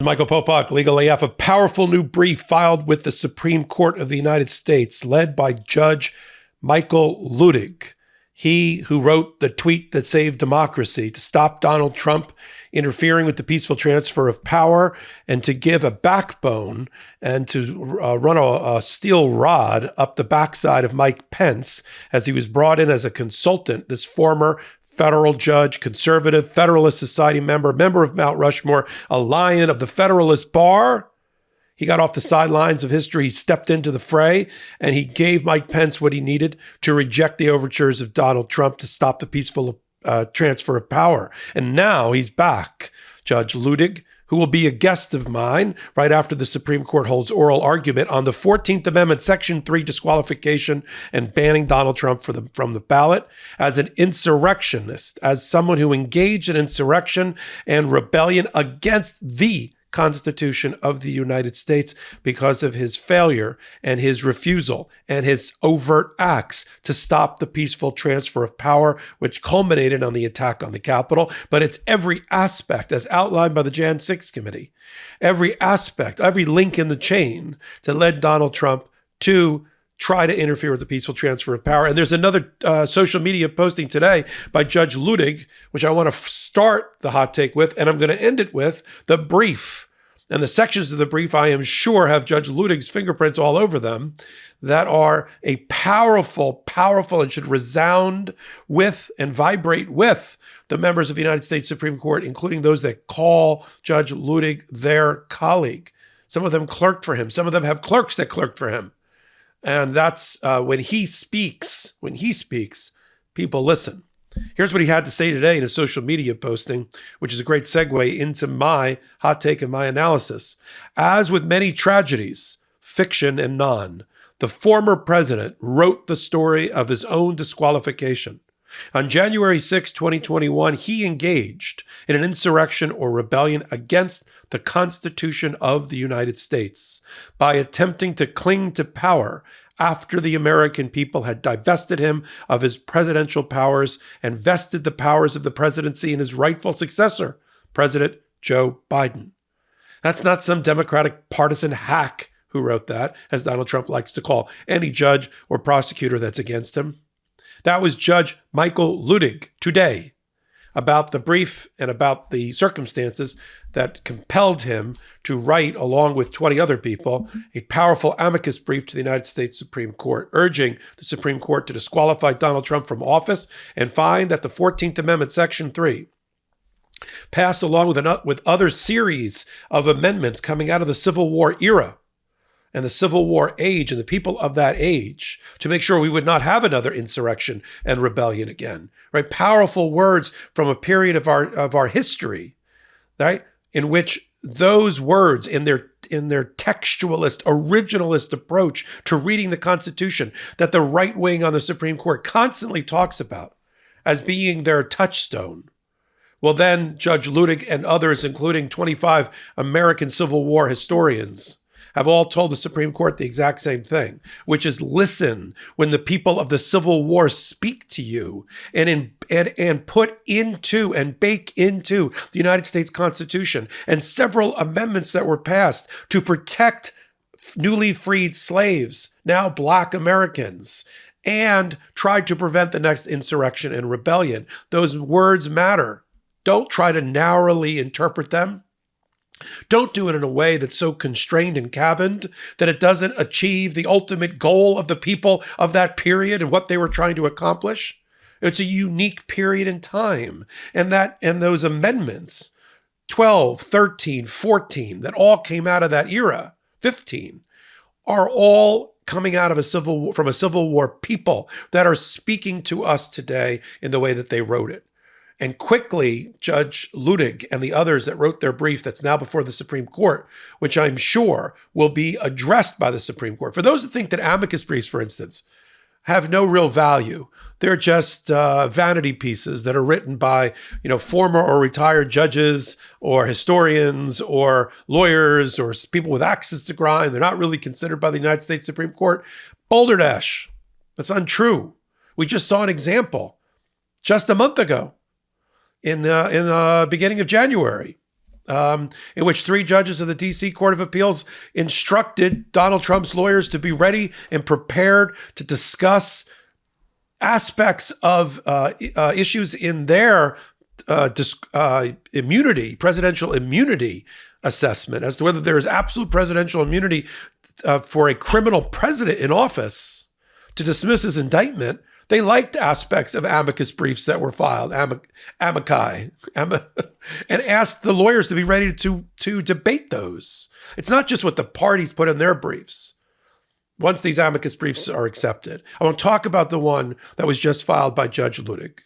Michael Popok, Legal AF, a powerful new brief filed with the Supreme Court of the United States, led by Judge Michael Luttig. He who wrote the tweet that saved democracy to stop Donald Trump interfering with the peaceful transfer of power and to give a backbone and to run a steel rod up the backside of Mike Pence as he was brought in as a consultant, this former federal judge, conservative, Federalist Society member of Mount Rushmore, a lion of the Federalist Bar. He got off the sidelines of history, he stepped into the fray, and he gave Mike Pence what he needed to reject the overtures of Donald Trump to stop the peaceful transfer of power. And now he's back. Judge Luttig, who will be a guest of mine right after the Supreme Court holds oral argument on the 14th Amendment, Section 3 disqualification and banning Donald Trump from the ballot, as an insurrectionist, as someone who engaged in insurrection and rebellion against the Constitution of the United States because of his failure and his refusal and his overt acts to stop the peaceful transfer of power, which culminated on the attack on the Capitol. But it's every aspect, as outlined by the Jan 6 committee, every aspect, every link in the chain that led Donald Trump to try to interfere with the peaceful transfer of power. And there's another social media posting today by Judge Luttig, which I want to start the hot take with, and I'm going to end it with the brief. And the sections of the brief, I am sure, have Judge Luttig's fingerprints all over them, that are a powerful, and should resound with and vibrate with the members of the United States Supreme Court, including those that call Judge Luttig their colleague. Some of them clerked for him. Some of them have clerks that clerked for him. And that's when he speaks, people listen. Here's what he had to say today in a social media posting, which is a great segue into my hot take and my analysis. As with many tragedies, fiction and non, the former president wrote the story of his own disqualification. On January 6, 2021, he engaged in an insurrection or rebellion against the Constitution of the United States by attempting to cling to power after the American people had divested him of his presidential powers and vested the powers of the presidency in his rightful successor, President Joe Biden. That's not some Democratic partisan hack who wrote that, as Donald Trump likes to call any judge or prosecutor that's against him. That was Judge Michael Luttig today about the brief and about the circumstances that compelled him to write, along with 20 other people, a powerful amicus brief to the United States Supreme Court, urging the Supreme Court to disqualify Donald Trump from office and find that the 14th Amendment, Section 3, passed along with other series of amendments coming out of the Civil War era and the Civil War age and the people of that age, to make sure we would not have another insurrection and rebellion again, right? Powerful words from a period of our history, right? In which those words in their textualist, originalist approach to reading the Constitution that the right wing on the Supreme Court constantly talks about as being their touchstone. Well, then Judge Luttig and others, including 25 American Civil War historians, have all told the Supreme Court the exact same thing, which is listen when the people of the Civil War speak to you and put into and bake into the United States Constitution and several amendments that were passed to protect newly freed slaves, now Black Americans, and tried to prevent the next insurrection and rebellion. Those words matter. Don't try to narrowly interpret them. Don't do it in a way that's so constrained and cabined that it doesn't achieve the ultimate goal of the people of that period and what they were trying to accomplish. It's a unique period in time. And those amendments, 12, 13, 14, that all came out of that era, 15, are all coming out of from a Civil War people that are speaking to us today in the way that they wrote it. And quickly, Judge Luttig and the others that wrote their brief that's now before the Supreme Court, which I'm sure will be addressed by the Supreme Court. For those that think that amicus briefs, for instance, have no real value, they're just vanity pieces that are written by former or retired judges or historians or lawyers or people with axes to grind. They're not really considered by the United States Supreme Court. Balderdash. That's untrue. We just saw an example just a month ago. In the beginning of January, in which 3 judges of the D.C. Court of Appeals instructed Donald Trump's lawyers to be ready and prepared to discuss aspects of issues in their immunity, presidential immunity assessment as to whether there is absolute presidential immunity for a criminal president in office to dismiss his indictment. They liked aspects of amicus briefs that were filed, and asked the lawyers to be ready to debate those. It's not just what the parties put in their briefs. Once these amicus briefs are accepted, I want to talk about the one that was just filed by Judge Luttig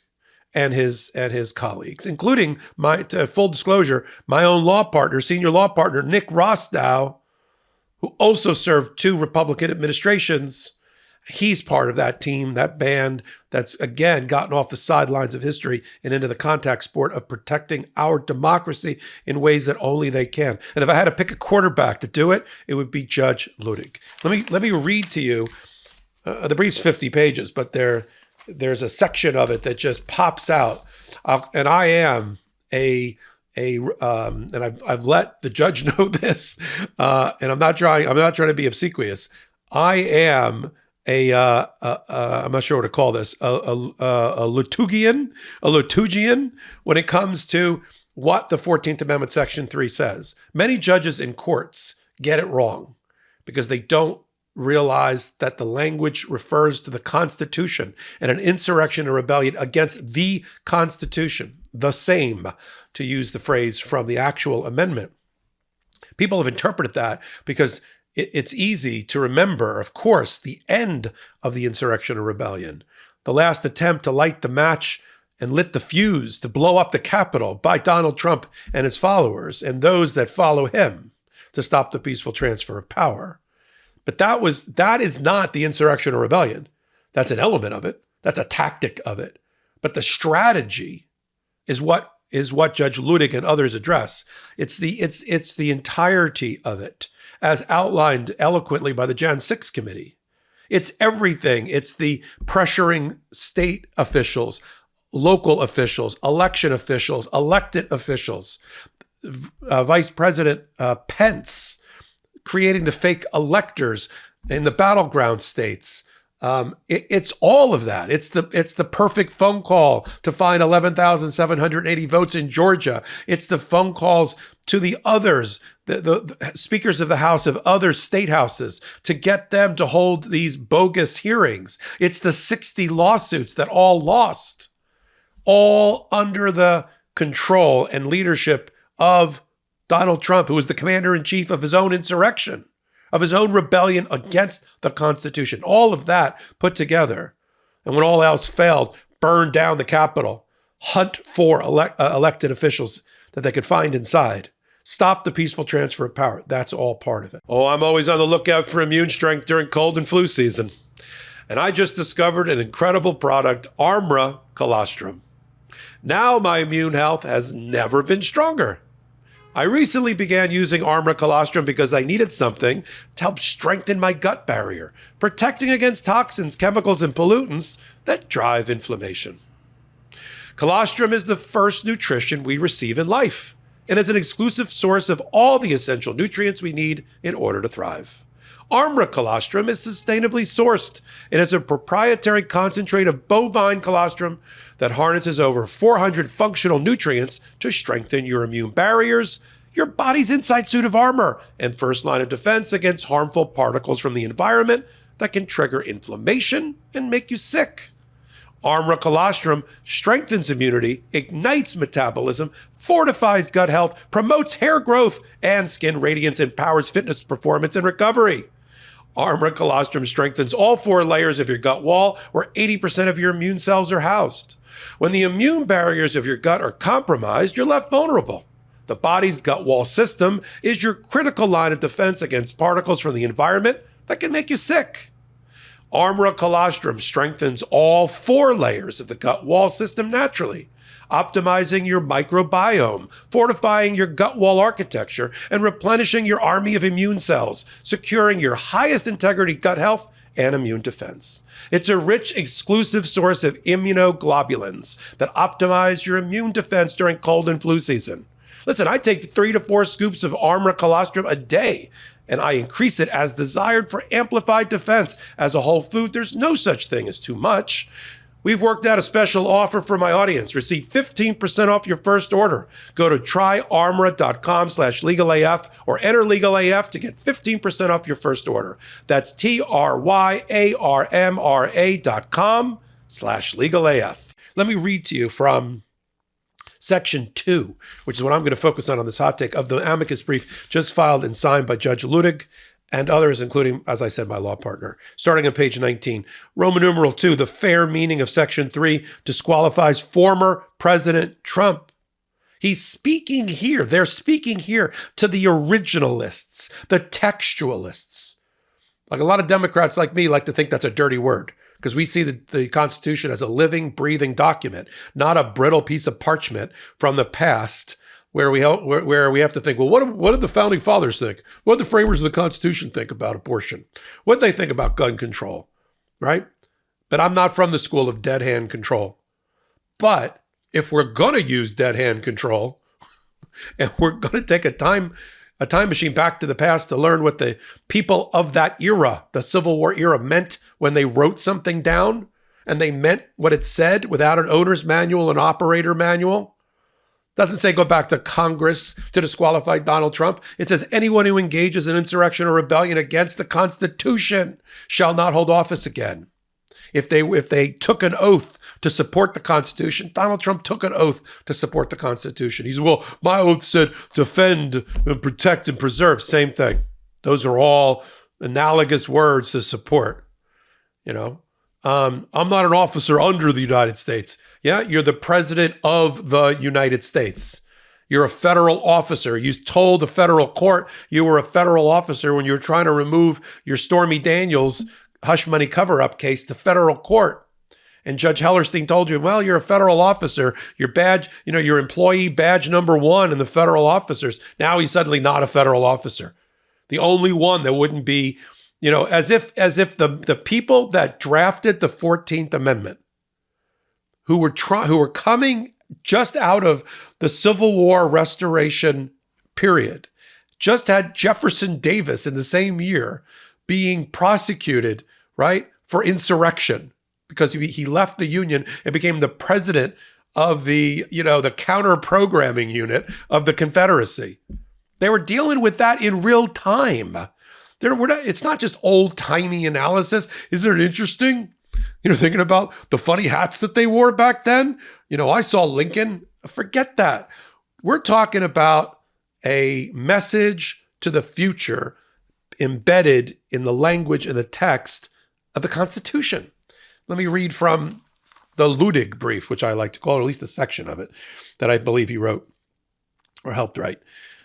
and his colleagues, including full disclosure, my own law partner, senior law partner, Nick Rostow, who also served 2 Republican administrations. He's part of that team, that band that's, again, gotten off the sidelines of history and into the contact sport of protecting our democracy in ways that only they can. And if I had to pick a quarterback to do it, it would be Judge Luttig. Let me read to you. The brief's 50 pages, but there's a section of it that just pops out. And I am and I've let the judge know this, and I'm not trying to be obsequious. I am I'm not sure what to call this, a Lutugian when it comes to what the 14th Amendment Section 3 says. Many judges in courts get it wrong because they don't realize that the language refers to the Constitution and an insurrection or rebellion against the Constitution, the same, to use the phrase from the actual amendment. People have interpreted that because it's easy to remember, of course, the end of the insurrection or rebellion, the last attempt to light the match and lit the fuse to blow up the Capitol by Donald Trump and his followers and those that follow him to stop the peaceful transfer of power. But that is not the insurrection or rebellion. That's an element of it. That's a tactic of it. But the strategy is what Judge Luttig and others address. It's the entirety of it, as outlined eloquently by the Jan 6 committee. It's everything. It's the pressuring state officials, local officials, election officials, elected officials, Vice President Pence creating the fake electors in the battleground states. It's all of that. It's the perfect phone call to find 11,780 votes in Georgia. It's the phone calls to the others, the speakers of the House of other state houses, to get them to hold these bogus hearings. It's the 60 lawsuits that all lost, all under the control and leadership of Donald Trump, who was the commander-in-chief of his own insurrection, of his own rebellion against the Constitution. All of that put together. And when all else failed, burn down the Capitol, hunt for elected officials that they could find inside, stop the peaceful transfer of power. That's all part of it. Oh, I'm always on the lookout for immune strength during cold and flu season. And I just discovered an incredible product, Armra Colostrum. Now my immune health has never been stronger. I recently began using Armra Colostrum because I needed something to help strengthen my gut barrier, protecting against toxins, chemicals, and pollutants that drive inflammation. Colostrum is the first nutrition we receive in life and is an exclusive source of all the essential nutrients we need in order to thrive. Armra Colostrum is sustainably sourced. It is a proprietary concentrate of bovine colostrum that harnesses over 400 functional nutrients to strengthen your immune barriers, your body's inside suit of armor, and first line of defense against harmful particles from the environment that can trigger inflammation and make you sick. Armra Colostrum strengthens immunity, ignites metabolism, fortifies gut health, promotes hair growth and skin radiance, and powers fitness performance and recovery. Armra Colostrum strengthens all 4 layers of your gut wall, where 80% of your immune cells are housed. When the immune barriers of your gut are compromised, you're left vulnerable. The body's gut wall system is your critical line of defense against particles from the environment that can make you sick. Armra Colostrum strengthens all 4 layers of the gut wall system naturally, optimizing your microbiome, fortifying your gut wall architecture, and replenishing your army of immune cells, securing your highest integrity gut health and immune defense. It's a rich, exclusive source of immunoglobulins that optimize your immune defense during cold and flu season. Listen, I take 3 to 4 scoops of armor colostrum a day, and I increase it as desired for amplified defense. As a whole food, there's no such thing as too much. We've worked out a special offer for my audience. Receive 15% off your first order. Go to tryarmra.com/legalaf or enter legalaf to get 15% off your first order. That's tryarmra.com/legalaf. Let me read to you from Section 2, which is what I'm going to focus on this hot take, of the amicus brief just filed and signed by Judge Ludig and others, including, as I said, my law partner. Starting on page 19, Roman numeral 2, the fair meaning of Section 3 disqualifies former President Trump. He's speaking here, they're speaking here to the originalists, the textualists. Like a lot of Democrats like me like to think that's a dirty word, because we see the Constitution as a living, breathing document, not a brittle piece of parchment from the past where we have to think, well, what did the founding fathers think? What did the framers of the Constitution think about abortion? What did they think about gun control, right? But I'm not from the school of dead hand control. But if we're going to use dead hand control, and we're going to take a time machine back to the past to learn what the people of that era, the Civil War era, meant when they wrote something down, and they meant what it said without an owner's manual, an operator manual. Doesn't say go back to Congress to disqualify Donald Trump. It says anyone who engages in insurrection or rebellion against the Constitution shall not hold office again. If they took an oath to support the Constitution, Donald Trump took an oath to support the Constitution. He's, well, my oath said defend, protect, and preserve. Same thing. Those are all analogous words to support. You know, I'm not an officer under the United States. Yeah, you're the president of the United States. You're a federal officer. You told the federal court you were a federal officer when you were trying to remove your Stormy Daniels hush money cover-up case to federal court. And Judge Hellerstein told you, well, you're a federal officer. Your badge, your employee badge number 1 in the federal officers. Now he's suddenly not a federal officer. The only one that wouldn't be, as if the people that drafted the 14th Amendment, who were coming just out of the Civil War restoration period, just had Jefferson Davis in the same year being prosecuted, right, for insurrection because he left the Union and became the president of the counter-programming unit of the Confederacy. They were dealing with that in real time. It's not just old-timey analysis. Isn't it interesting? Thinking about the funny hats that they wore back then. I saw Lincoln. Forget that. We're talking about a message to the future embedded in the language and the text of the Constitution. Let me read from the Ludig brief, which I like to call, or at least a section of it, that I believe he wrote or helped write.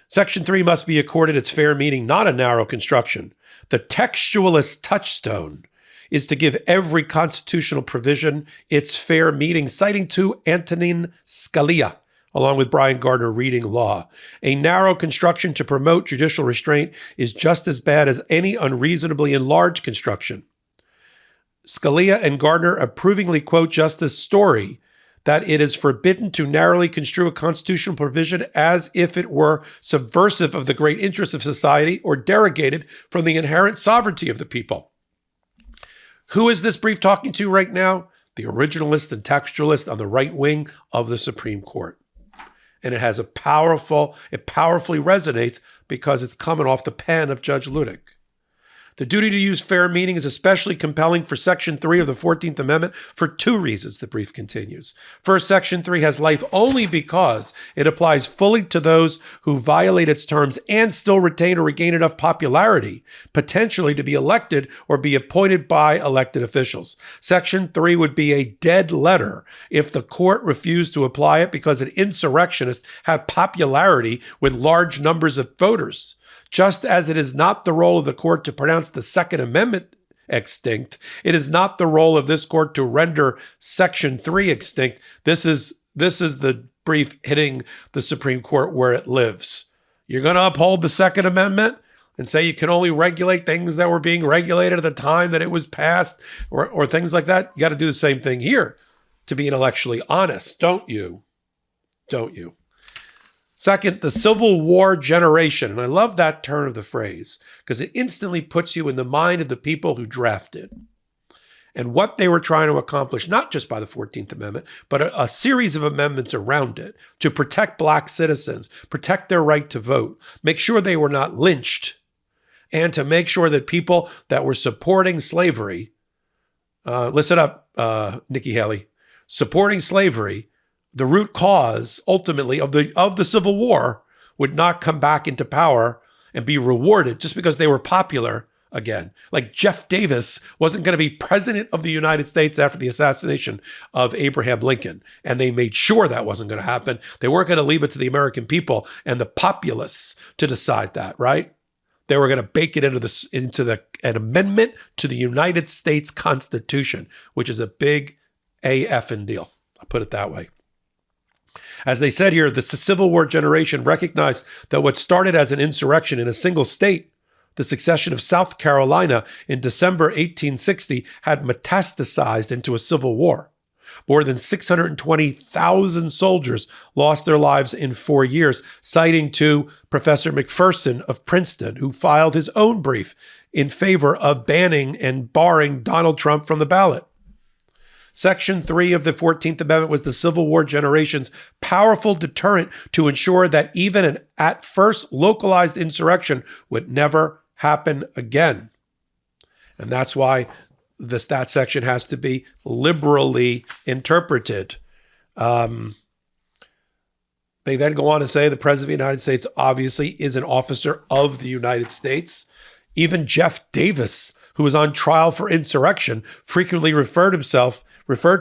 Section 3 must be accorded its fair meaning, not a narrow construction. The textualist touchstone is to give every constitutional provision its fair meaning, citing to Antonin Scalia, along with Brian Gardner reading law. A narrow construction to promote judicial restraint is just as bad as any unreasonably enlarged construction. Scalia and Gardner approvingly quote Justice Story that it is forbidden to narrowly construe a constitutional provision as if it were subversive of the great interests of society or derogated from the inherent sovereignty of the people. Who is this brief talking to right now? The originalist and textualist on the right wing of the Supreme Court. And it powerfully resonates because it's coming off the pen of Judge Ludig. The duty to use fair meaning is especially compelling for Section 3 of the 14th Amendment for 2 reasons, the brief continues. First, Section 3 has life only because it applies fully to those who violate its terms and still retain or regain enough popularity, potentially to be elected or be appointed by elected officials. Section 3 would be a dead letter if the court refused to apply it because an insurrectionist had popularity with large numbers of voters. Just as it is not the role of the court to pronounce the Second Amendment extinct, it is not the role of this court to render Section 3 extinct. This is the brief hitting the Supreme Court where it lives. You're going to uphold the Second Amendment and say you can only regulate things that were being regulated at the time that it was passed or things like that. You got to do the same thing here to be intellectually honest, don't you? Don't you? Second, the Civil War generation. And I love that turn of the phrase because it instantly puts you in the mind of the people who drafted and what they were trying to accomplish, not just by the 14th Amendment, but a series of amendments around it to protect Black citizens, protect their right to vote, make sure they were not lynched, and to make sure that people that were supporting slavery, listen up, Nikki Haley, supporting slavery, the root cause ultimately of the Civil War, would not come back into power and be rewarded just because they were popular again. Like Jeff Davis wasn't going to be president of the United States after the assassination of Abraham Lincoln. And they made sure that wasn't going to happen. They weren't going to leave it to the American people and the populace to decide that, right? They were going to bake it into an amendment to the United States Constitution, which is a big AFing deal. I'll put it that way. As they said here, the Civil War generation recognized that what started as an insurrection in a single state, the succession of South Carolina in December 1860, had metastasized into a civil war. More than 620,000 soldiers lost their lives in 4 years, citing to Professor McPherson of Princeton, who filed his own brief in favor of banning and barring Donald Trump from the ballot. Section 3 of the 14th Amendment was the Civil War generation's powerful deterrent to ensure that even an at first localized insurrection would never happen again. And that's why that section has to be liberally interpreted. They then go on to say the President of the United States obviously is an officer of the United States. Even Jeff Davis, who was on trial for insurrection, frequently referred to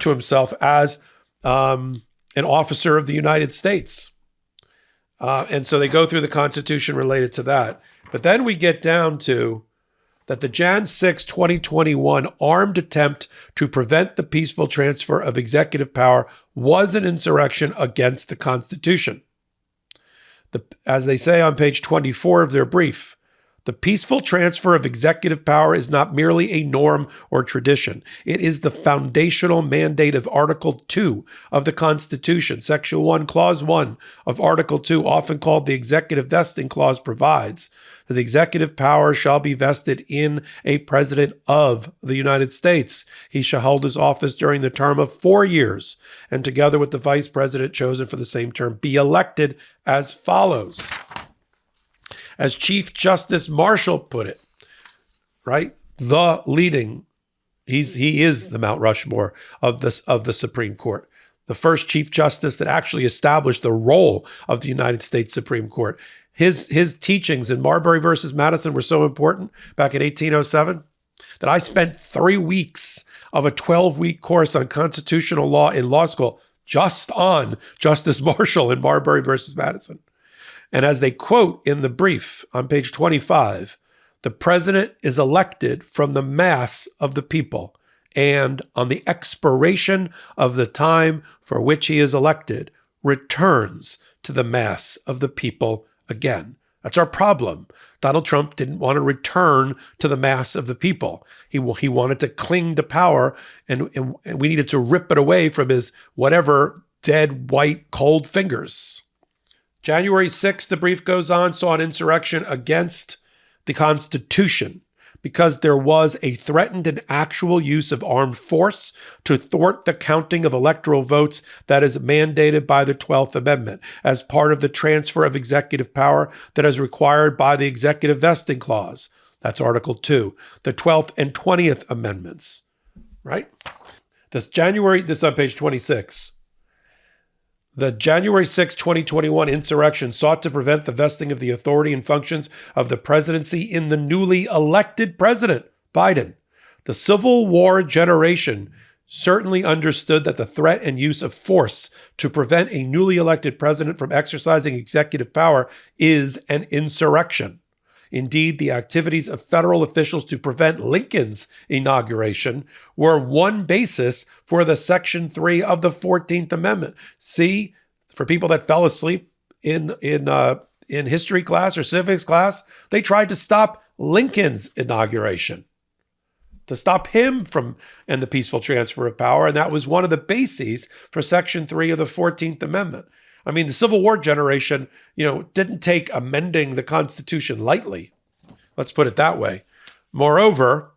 himself as an officer of the United States. And so they go through the Constitution related to that. But then we get down to that the Jan 6, 2021 armed attempt to prevent the peaceful transfer of executive power was an insurrection against the Constitution. As they say on page 24 of their brief, the peaceful transfer of executive power is not merely a norm or tradition. It is the foundational mandate of Article 2 of the Constitution. Section 1, Clause 1 of Article 2, often called the Executive Vesting Clause, provides that the executive power shall be vested in a president of the United States. He shall hold his office during the term of 4 years, and together with the vice president chosen for the same term, be elected as follows. As Chief Justice Marshall put it, right? He is the Mount Rushmore of the Supreme Court. The first Chief Justice that actually established the role of the United States Supreme Court. His teachings in Marbury versus Madison were so important back in 1807 that I spent 3 weeks of a 12-week course on constitutional law in law school just on Justice Marshall in Marbury versus Madison. And as they quote in the brief on page 25, the president is elected from the mass of the people, and on the expiration of the time for which he is elected, returns to the mass of the people again. That's our problem. Donald Trump didn't want to return to the mass of the people. He wanted to cling to power, and we needed to rip it away from his whatever dead, white, cold fingers. January 6th, the brief goes on, saw an insurrection against the Constitution because there was a threatened and actual use of armed force to thwart the counting of electoral votes that is mandated by the 12th Amendment as part of the transfer of executive power that is required by the Executive Vesting Clause. That's Article 2, the 12th and 20th Amendments, right? This on page 26. The January 6, 2021 insurrection sought to prevent the vesting of the authority and functions of the presidency in the newly elected president, Biden. The Civil War generation certainly understood that the threat and use of force to prevent a newly elected president from exercising executive power is an insurrection. Indeed, the activities of federal officials to prevent Lincoln's inauguration were one basis for the Section 3 of the 14th Amendment. See, for people that fell asleep in history class or civics class, they tried to stop Lincoln's inauguration, to stop him and the peaceful transfer of power, and that was one of the bases for Section 3 of the 14th Amendment. I mean, the Civil War generation, didn't take amending the Constitution lightly. Let's put it that way. Moreover,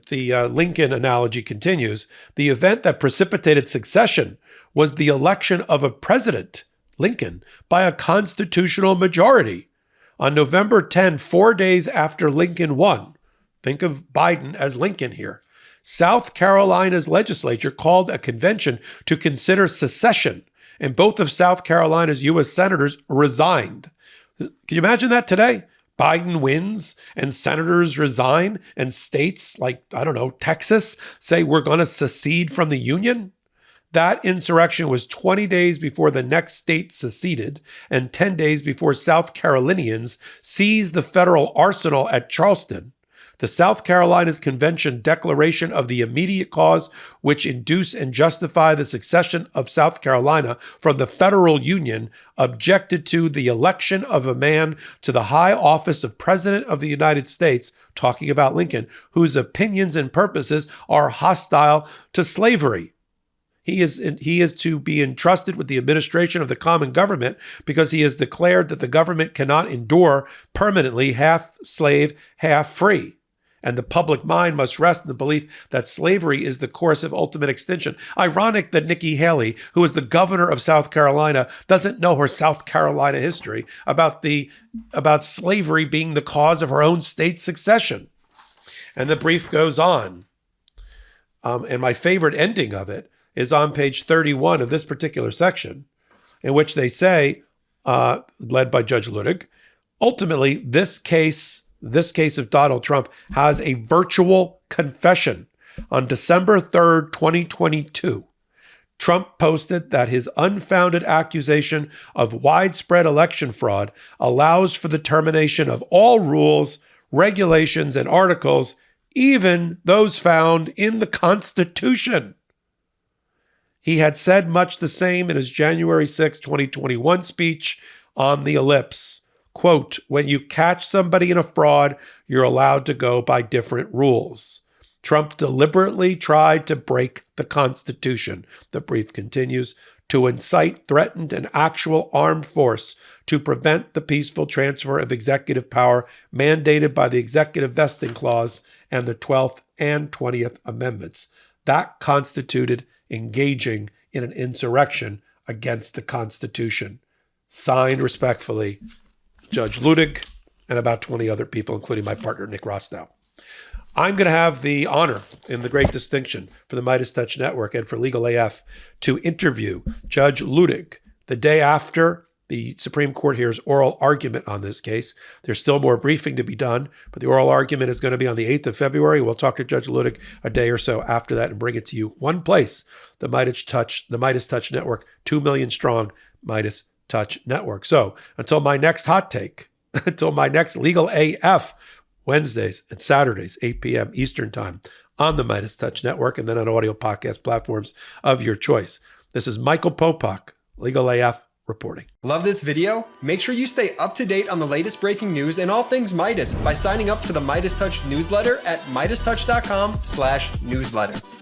the Lincoln analogy continues, the event that precipitated succession was the election of a president, Lincoln, by a constitutional majority. On November 10, 4 days after Lincoln won, think of Biden as Lincoln here, South Carolina's legislature called a convention to consider secession, and both of South Carolina's U.S. senators resigned. Can you imagine that today? Biden wins and senators resign and states like, Texas say we're going to secede from the Union? That insurrection was 20 days before the next state seceded and 10 days before South Carolinians seized the federal arsenal at Charleston. The South Carolina's Convention declaration of the immediate cause which induce and justify the succession of South Carolina from the federal union objected to the election of a man to the high office of President of the United States, talking about Lincoln, whose opinions and purposes are hostile to slavery. He is to be entrusted with the administration of the common government because he has declared that the government cannot endure permanently half slave, half free. And the public mind must rest in the belief that slavery is the course of ultimate extinction. Ironic that Nikki Haley, who is the governor of South Carolina, doesn't know her South Carolina history about slavery being the cause of her own state's succession. And the brief goes on. And my favorite ending of it is on page 31 of this particular section, in which they say, led by Judge Ludig, ultimately, this case of Donald Trump has a virtual confession. On December 3rd, 2022, Trump posted that his unfounded accusation of widespread election fraud allows for the termination of all rules, regulations, and articles, even those found in the Constitution. He had said much the same in his January 6, 2021 speech on the ellipse. Quote, when you catch somebody in a fraud, you're allowed to go by different rules. Trump deliberately tried to break the Constitution, the brief continues, to incite threatened and actual armed force to prevent the peaceful transfer of executive power mandated by the Executive Vesting Clause and the 12th and 20th Amendments. That constituted engaging in an insurrection against the Constitution. Signed respectfully, Judge Ludig, and about 20 other people, including my partner, Nick Rostow. I'm going to have the honor and the great distinction for the MeidasTouch Network and for Legal AF to interview Judge Ludig the day after the Supreme Court hears oral argument on this case. There's still more briefing to be done, but the oral argument is going to be on the 8th of February. We'll talk to Judge Ludig a day or so after that and bring it to you one place, the MeidasTouch Network, 2 million strong MeidasTouch Network. So until my next hot take, until my next Legal AF, Wednesdays and Saturdays, 8 p.m. Eastern Time on the MeidasTouch Network and then on audio podcast platforms of your choice. This is Michael Popok, Legal AF, reporting. Love this video? Make sure you stay up to date on the latest breaking news and all things Meidas by signing up to the MeidasTouch newsletter at MeidasTouch.com/newsletter.